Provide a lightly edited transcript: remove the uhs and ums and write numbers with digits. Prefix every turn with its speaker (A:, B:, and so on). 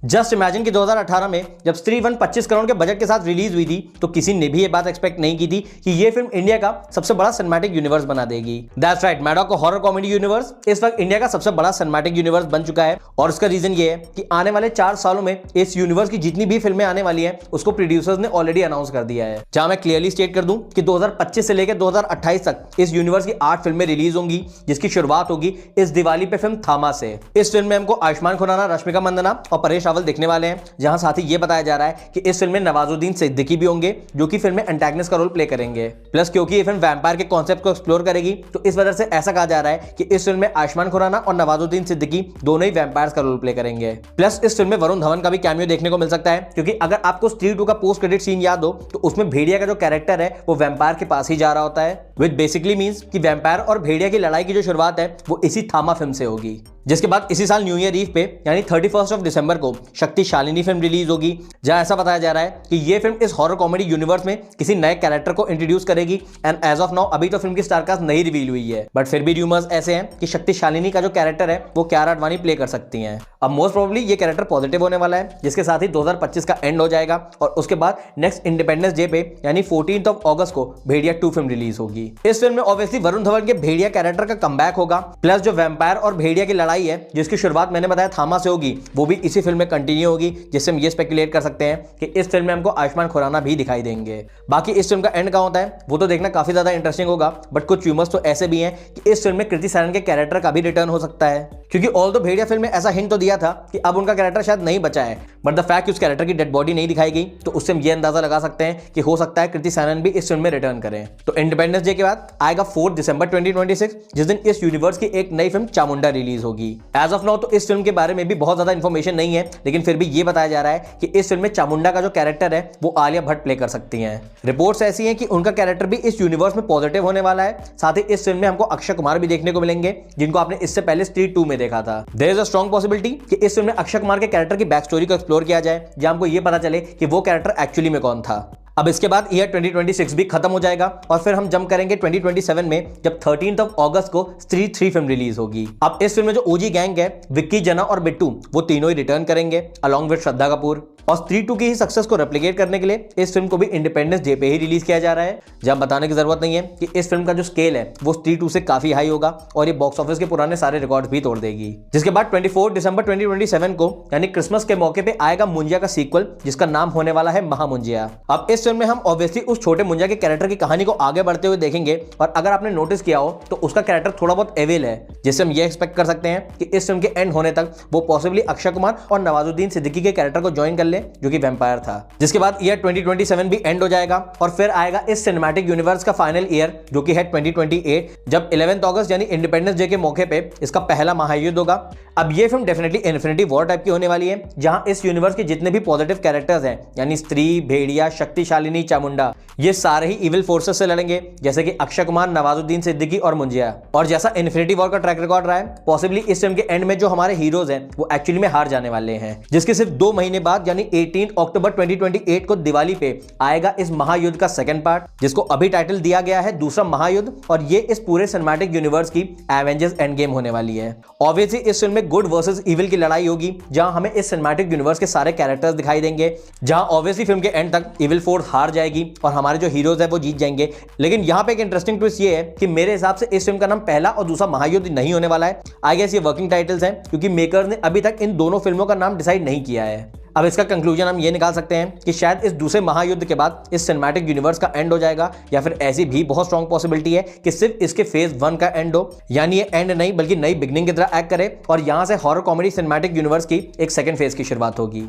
A: Just imagine कि 2018 में जब स्त्री 1 25 करोड़ के बजट के साथ रिलीज हुई थी तो किसी ने भी ये बात एक्सपेक्ट नहीं की थी कि ये फिल्म इंडिया का सबसे बड़ा सिनेमैटिक यूनिवर्स बना देगी। दैट्स राइट, मैडॉक का हॉरर कॉमेडी यूनिवर्स इस वक्त इंडिया का सबसे बड़ा सिनेमैटिक यूनिवर्स बन चुका है और उसका रीजन ये है कि आने वाले 4 सालों में इस यूनिवर्स की जितनी भी फिल्में आने वाली है उसको प्रोड्यूसर्स ने ऑलरेडी अनाउंस कर दिया है। जहां मैं क्लियरली स्टेट कर दूं कि 2025 से लेकर 2028 तक इस यूनिवर्स की 8 फिल्में रिलीज होंगी, जिसकी शुरुआत होगी इस दिवाली पे फिल्म थामा से। इस फिल्म में हमको आयुष्मान खुराना, रश्मिका मंदाना और परेश रावल दिखने वाले हैं, जहां साथ ही ये बताया जा रहा है कि इस फिल्म में नवाजुद्दीन सिद्दीकी भी होंगे जो कि फिल्म में एंटागनिस्ट का रोल प्ले करेंगे। प्लस क्योंकि ये फिल्म वैम्पायर के कॉन्सेप्ट को एक्सप्लोर करेगी तो इस वजह से ऐसा कहा जा रहा है कि इस फिल्म में आयुष्मान खुराना और नवाजुद्दीन सिद्दीकी दोनों ही वैम्पायर्स का रोल प्ले करेंगे। प्लस इस फिल्म में वरुण धवन का भी कैमियो देखने को मिल सकता है, क्योंकि अगर आपको स्त्री 2 का पोस्ट क्रेडिट सीन याद हो तो उसमें भेड़िया का जो कैरेक्टर है वो वैम्पायर के पास ही जा रहा होता है, विच बेसिकली मींस कि वैम्पायर और भेड़िया की लड़ाई की जो शुरुआत है वो इसी थामा फिल्म से होगी। जिसके बाद इसी साल न्यू ईयर ईव पे यानी 31 दिसंबर को शक्ति शालिनी फिल्म रिलीज होगी, जहां ऐसा बताया जा रहा है कि ये फिल्म इस हॉरर कॉमेडी यूनिवर्स में किसी नए कैरेक्टर को इंट्रोड्यूस करेगी। एंड एज ऑफ नाउ अभी तो फिल्म की स्टारकास्ट नहीं रिवील हुई है, बट फिर भी रूमर्स ऐसे हैं कि शक्ति शालिनी का जो कैरेक्टर है वो कियारा आडवाणी प्ले कर सकती हैं। अब मोस्ट प्रोबेबली ये कैरेक्टर पॉजिटिव होने वाला है, जिसके साथ ही 2025 का एंड हो जाएगा और उसके बाद नेक्स्ट इंडिपेंडेंस डे पे यानी 14 अगस्त को भेड़िया 2 फिल्म रिलीज होगी। इस फिल्म में ऑब्वियसली वरुण धवन के भेड़िया कैरेक्टर का कमबैक होगा, प्लस जो वैम्पायर और भेड़िया की लड़ाई है जिसकी शुरुआत मैंने बताया थामा से होगी वो भी इसी फिल्म में कंटिन्यू होगी, जिससे हम ये स्पेकुलेट कर सकते हैं कि इस फिल्म में हमको आयुष्मान खुराना भी दिखाई देंगे। बाकी इस फिल्म का एंड कहां होता है वो तो देखना काफी ज्यादा इंटरेस्टिंग होगा, बट कुछ र्यूमर्स तो ऐसे भी हैं कि इस फिल्म में कृति सैनन के कैरेक्टर का भी रिटर्न हो सकता है, क्योंकि ऑल्दो भेड़िया फिल्म में ऐसा हिंट तो दिया था कि अब उनका कैरेक्टर शायद नहीं बचा है, बट द फैक्ट कि उस कैरेक्टर की डेड बॉडी नहीं दिखाई गई तो उससे हम ये अंदाजा लगा सकते हैं कि हो सकता है कृति सैनन भी इस फिल्म में रिटर्न करें। तो इंडिपेंडेंस डे के बाद आएगा 4 दिसंबर 2026, जिस दिन इस यूनिवर्स की एक नई फिल्म चामुंडा रिलीज होगी। एज ऑफ नाउ तो इस फिल्म के बारे में भी बहुत ज्यादा इंफॉर्मेशन नहीं है, लेकिन फिर भी ये बताया जा रहा है कि इस फिल्म में चामुंडा का जो कैरेक्टर है वो आलिया भट्ट प्ले कर सकती हैं। रिपोर्ट्स ऐसी हैं कि उनका कैरेक्टर भी इस यूनिवर्स में पॉजिटिव होने वाला है। साथ ही इस फिल्म में हमको अक्षय कुमार भी देखने को मिलेंगे, जिनको आपने इससे पहले स्त्री 2 में देखा था। There is a strong possibility कि इस फिल्म में अक्षय कुमार के कैरेक्टर की बैक स्टोरी को एक्सप्लोर किया जाए, जहां हमको ये पता चले कि वो कैरेक्टर एक्चुअली में कौन था। अब इसके बाद ईयर 2026 भी खत्म हो जाएगा और फिर हम जंप करेंगे 2027 में, जब 13 अगस्त को स्त्री 3 फिल्म रिलीज होगी। अब इस फिल्म में जो ओजी गैंग है विक्की, जना और बिट्टू वो तीनों ही रिटर्न करेंगे अलॉन्ग विद श्रद्धा कपूर, और स्त्री 2 की ही सक्सेस को रेप्लिकेट करने के लिए इस फिल्म को भी इंडिपेंडेंस डे पे ही रिलीज किया जा रहा है। जब बताने की जरूरत नहीं है कि इस फिल्म का जो स्केल है वो स्त्री 2 से काफी हाई होगा और ये बॉक्स ऑफिस के पुराने सारे रिकॉर्ड भी तोड़ देगी। जिसके बाद 24 दिसंबर 2027 को यानी क्रिसमस के मौके पे आएगा मुंजिया का सीक्वल, जिसका नाम होने वाला है महामुंजिया। अब इस फिल्म में हम ऑब्वियसली उस छोटे मुंजिया के कैरेक्टर की कहानी को आगे बढ़ते हुए देखेंगे, और अगर आपने नोटिस किया हो तो उसका कैरेक्टर थोड़ा बहुत एविल है, जिससे हम ये एक्सपेक्ट कर सकते हैं कि इस फिल्म के एंड होने तक वो पॉसिबली अक्षय कुमार और नवाजुद्दीन सिद्दीकी के कैरेक्टर को ज्वाइन कर ले जो कि वैम्पायर था। जिसके बाद ईयर 2027 भी एंड हो जाएगा और फिर आएगा इस सिनेमैटिक यूनिवर्स का फाइनल ईयर जो कि है 2028, जब 11 अगस्त यानी इंडिपेंडेंस डे के मौके पे इसका पहला महायुद्ध होगा। अब ये film definitely infinity war type की होने वाली है, जहां इस यूनिवर्स के जितने भी पॉजिटिव कैरेक्टर्स हैं यानी स्त्री, भेड़िया, शक्ति शालिनी, चामुंडा, ये सारे ही इविल फोर्सेस से लड़ेंगे, जैसे कि अक्षय कुमार, नवाजुद्दीन सिद्दीकी और मुंजिया। और जैसा इन्फिनिटी वॉर का ट्रैक रिकॉर्ड रहा है, पॉसिबली इस फिल्म के एंड में जो हमारे हीरोज हैं वो एक्चुअली में हार जाने वाले हैं, जिसके सिर्फ 2 महीने बाद यानी 18 अक्टूबर 2028 को दिवाली पे आएगा इस महायुद्ध का सेकंड पार्ट, जिसको अभी टाइटल दिया गया है दूसरा महायुद्ध, और ये इस पूरे सिनेमैटिक यूनिवर्स की एवेंजर्स एंड गेम होने वाली है। ऑब्वियसली इस फिल्म में गुड वर्सेस इविल की लड़ाई होगी, जहां हमें इस सिनेमैटिक यूनिवर्स के सारे कैरेक्टर्स दिखाई देंगे, जहां ऑब्वियसली फिल्म के एंड तक इविल फोर्स हार जाएगी और हमारे जो हीरोज है वो जीत जाएंगे। लेकिन यहां पे एक इंटरेस्टिंग ट्विस्ट ये है कि मेरे हिसाब से इस फिल्म का नाम पहला और दूसरा महायुद्ध नहीं होने वाला है। आई गेस ये वर्किंग टाइटल्स हैं, क्योंकि मेकर्स ने अभी तक इन दोनों फिल्मों का नाम डिसाइड नहीं किया है। अब इसका कंक्लूजन हम ये निकाल सकते हैं कि शायद इस दूसरे महायुद्ध के बाद इस सिनेमैटिक यूनिवर्स का एंड हो जाएगा, या फिर ऐसी भी बहुत स्ट्रॉन्ग पॉसिबिलिटी है कि सिर्फ इसके फेज 1 का एंड हो, यानी ये एंड नहीं बल्कि नई बिगनिंग की तरह एक्ट करे और यहां से हॉरर कॉमेडी सिनेमैटिक यूनिवर्स की एक सेकंड फेज की शुरुआत होगी।